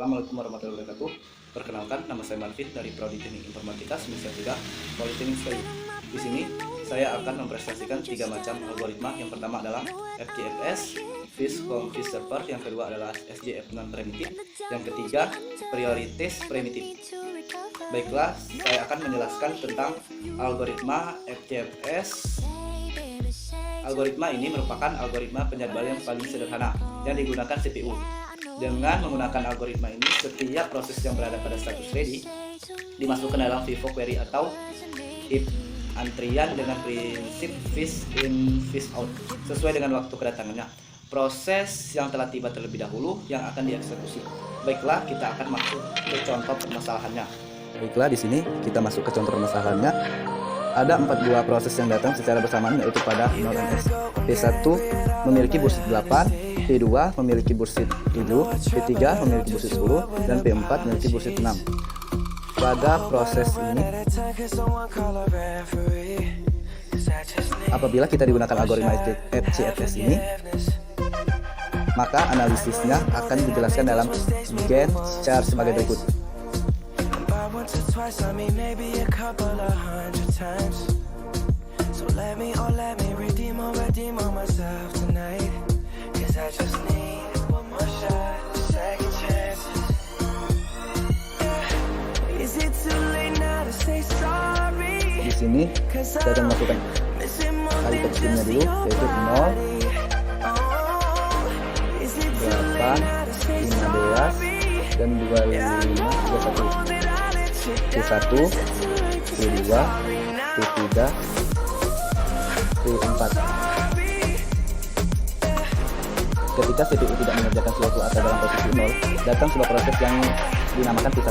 Assalamualaikum warahmatullahi wabarakatuh. Perkenalkan, nama saya Marvin dari Prodi Teknik Informatika semester 3 Politeknik Sekali. Di sini saya akan mempresentasikan 3 macam algoritma. Yang pertama adalah FGFS, Fish Confish Server. Yang kedua adalah SJF non primitif. Yang ketiga prioritas primitif. Baiklah, saya akan menjelaskan tentang algoritma FGFS. Algoritma ini merupakan algoritma penjadwalan yang paling sederhana yang digunakan CPU. Dengan menggunakan algoritma ini, setiap proses yang berada pada status ready dimasukkan dalam Vivo query atau if antrian dengan prinsip fish in fish out sesuai dengan waktu kedatangannya. Proses yang telah tiba terlebih dahulu yang akan dieksekusi. Baiklah, kita akan masuk ke contoh permasalahannya. Baiklah, di sini kita masuk ke contoh permasalahannya. Ada 4 buah proses yang datang secara bersamaan, yaitu pada node NS. P1 memiliki bursit 8, P2 memiliki bursit 7, P3 memiliki bursit 10, dan P4 memiliki bursit 6. Pada proses ini, apabila kita digunakan algoritma FGFS ini, maka analisisnya akan dijelaskan dalam Gantt chart sebagai berikut. Di sini saya akan masukkan kali kecilnya dulu, yaitu 0, 8, 15, dan 25, 21. P1, P2, P3, P4. Ketika CPU tidak mengerjakan suatu atau dalam posisi 0, datang sebuah proses yang dinamakan P1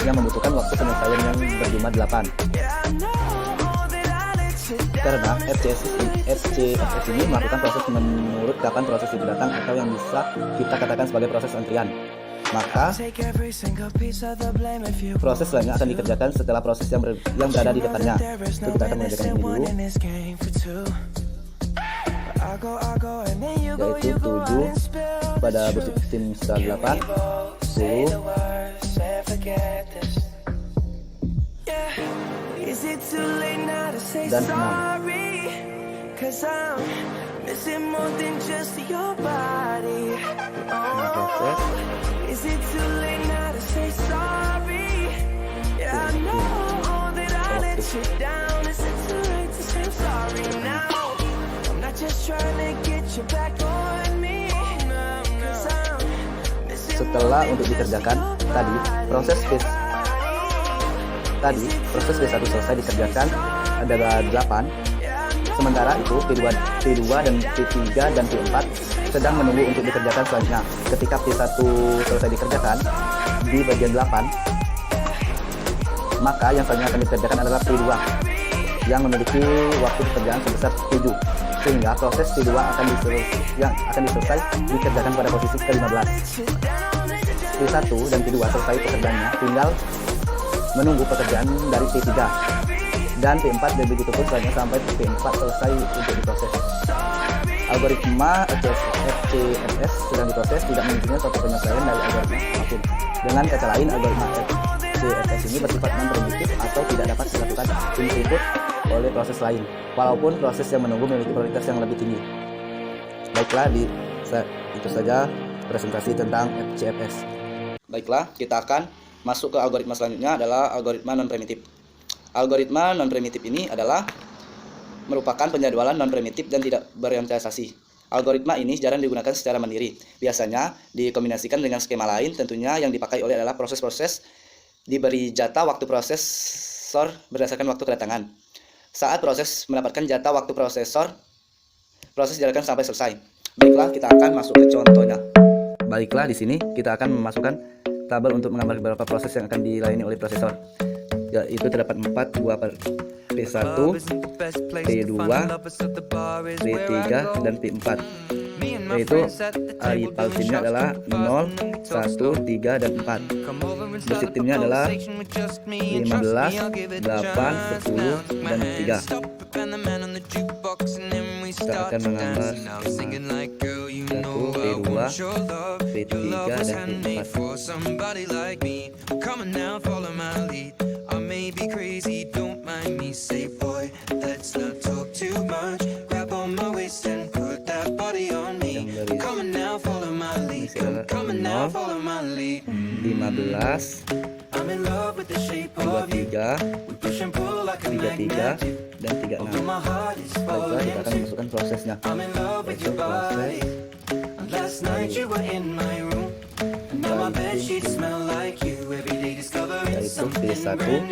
yang membutuhkan waktu penyelesaian yang berjumlah 8. Karena FGFS ini melakukan proses menurut kapan proses itu datang atau yang bisa kita katakan sebagai proses antrian, maka proses lainnya akan dikerjakan setelah proses yang berada di depannya. Itu kita akan mengerjakan ini dulu, yaitu 7 pada bursit tim 8, 10, dan 6. Setelah untuk dikerjakan proses P1 selesai dikerjakan adalah 8. Sementara itu P2 dan P3 dan P4 sedang menunggu untuk dikerjakan selanjutnya. Ketika P1 selesai dikerjakan di bagian 8, maka yang selanjutnya akan dikerjakan adalah P2 yang memiliki waktu pekerjaan sebesar 7, sehingga proses P2 akan selesai dikerjakan pada posisi ke-15. P1 dan P2 selesai pekerjaannya, tinggal menunggu pekerjaan dari P3 dan P4, dan begitu pun selanjutnya sampai P4 selesai untuk diproses. Algoritma FGFS sedang diproses, tidak memungkinkan suatu penyelesaian dari algoritma apapun. Dengan kata lain, algoritma FGFS ini bersifat non-primitif atau tidak dapat dilakukan input oleh proses lain, walaupun proses yang menunggu memiliki prioritas yang lebih tinggi. Baiklah, itu saja presentasi tentang FGFS. Baiklah, kita akan masuk ke algoritma selanjutnya, adalah algoritma non-primitif. Algoritma non-primitif ini adalah merupakan penjadwalan non-primitif dan tidak berorientasi. Algoritma ini jarang digunakan secara mandiri. Biasanya dikombinasikan dengan skema lain, tentunya yang dipakai oleh adalah proses-proses diberi jatah waktu prosesor berdasarkan waktu kedatangan. Saat proses mendapatkan jatah waktu prosesor, proses dijalankan sampai selesai. Baiklah, kita akan masuk ke contohnya. Baiklah, di sini kita akan memasukkan tabel untuk menggambar beberapa proses yang akan dilayani oleh prosesor. Yaitu terdapat 4 buah P1, P2, P3, dan P4. Yaitu arithmetic timnya adalah 0, 1, 3, dan 4. Bursit timnya adalah 15, 8, 10, dan 3. Kita akan menggambar dan 36. Baiklah, kita akan masukkan prosesnya. Yaitu proses yaitu P1, P2,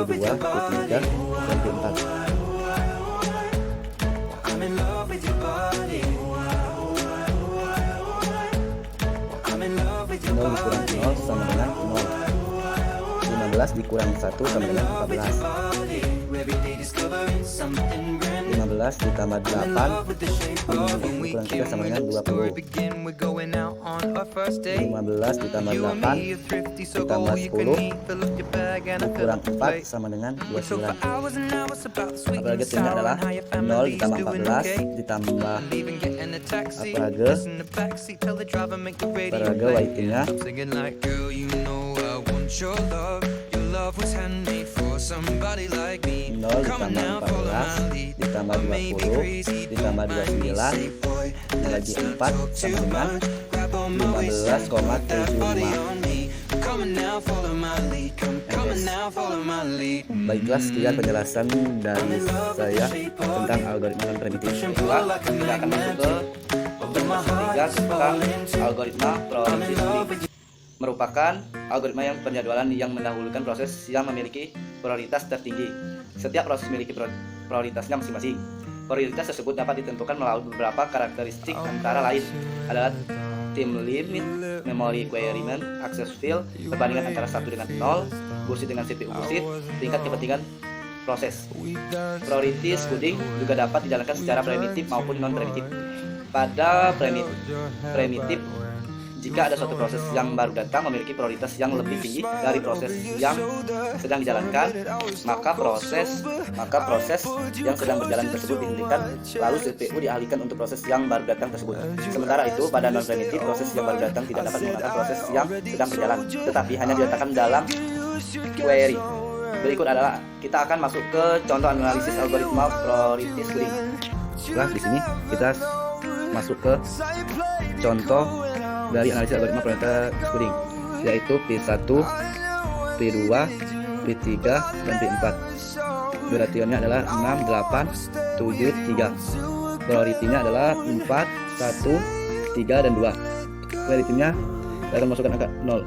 P3, dan P4. Nol dikurang 0 sama dengan 0. 15 dikurang 1 sama dengan 14. 15 ditambah 8 dikurang 3 sama dengan 20. 15 ditambah 8 ditambah 10 dikurang 4 sama dengan 29. Apalagi hasilnya adalah 0 ditambah 14 ditambah apalagi waitingnya 0 ditambah 14 ditambah 20 ditambah 29 dibagi 4 sama dengan 15,75. Baiklah, sekian penjelasan dari saya tentang algoritma non primitif. Baiklah, kita akan masuk ke observasi 3 tentang algoritma prioritas scoring. Merupakan algoritma yang penjadwalan yang mendahulukan proses yang memiliki prioritas tertinggi. Setiap proses memiliki prioritasnya masing-masing. Prioritas tersebut dapat ditentukan melalui beberapa karakteristik, antara lain adalah time limit, memory requirement, access field, perbandingan antara 1 dengan 0, bursit dengan CPU bursit, tingkat kepentingan proses. Priority scoring juga dapat dijalankan secara primitif maupun non primitif. Pada primitif, jika ada suatu proses yang baru datang memiliki prioritas yang lebih tinggi dari proses yang sedang dijalankan, maka proses yang sedang berjalan tersebut dihentikan, lalu CPU dialihkan untuk proses yang baru datang tersebut. Sementara itu, pada non primitif, proses yang baru datang tidak dapat menggunakan proses yang sedang berjalan, tetapi hanya diletakkan dalam query. Berikut adalah kita akan masuk ke contoh analisis algoritma priority scoring. Nah, di sini kita masuk ke contoh dari analisis algoritma priority scoring, yaitu P1, P2, P3, dan P4. Durationnya adalah 6, 8, 7, 3. Prioritinya adalah 4, 1, 3, dan 2. Prioritinya kita akan masukkan angka 0.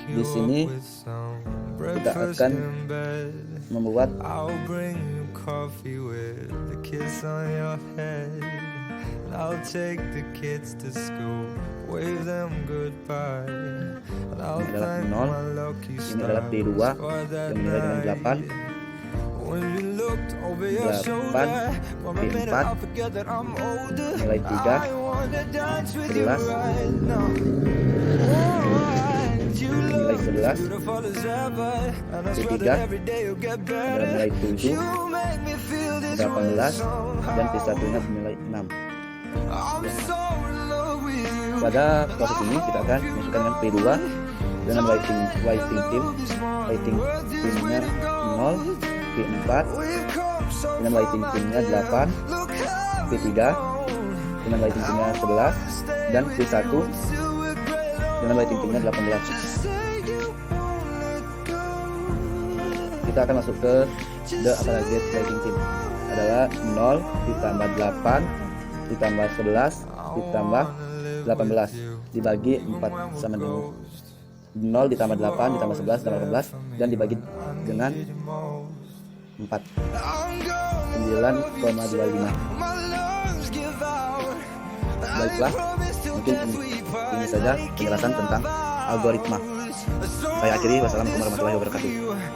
Di sini kita akan membuat coffee with a kiss on your head. I'll take the kids to school, wave them goodbye. Ini adalah 0, ini adalah P2 yang dimulai dengan 8, 8, P4 nilai 3, 11, nilai 11, P3 nilai 7, 18, dan P1 nya nilai 6. Pada proses ini kita akan masukkan dengan P2 dengan waiting timnya 0, P4 dengan waiting timnya 8, P3 dengan waiting timnya 11, dan P1 dengan waiting timnya 18. Kita akan masuk ke the aggregate waiting team, adalah 0 ditambah 8 ditambah 11 ditambah 18 dibagi 4 sama dengan 0 ditambah 8 ditambah 11 ditambah 18 dan dibagi dengan 4, 9,25. Baiklah, mungkin ini saja penjelasan tentang algoritma. Saya akhiri. Wassalamualaikum warahmatullahi wabarakatuh.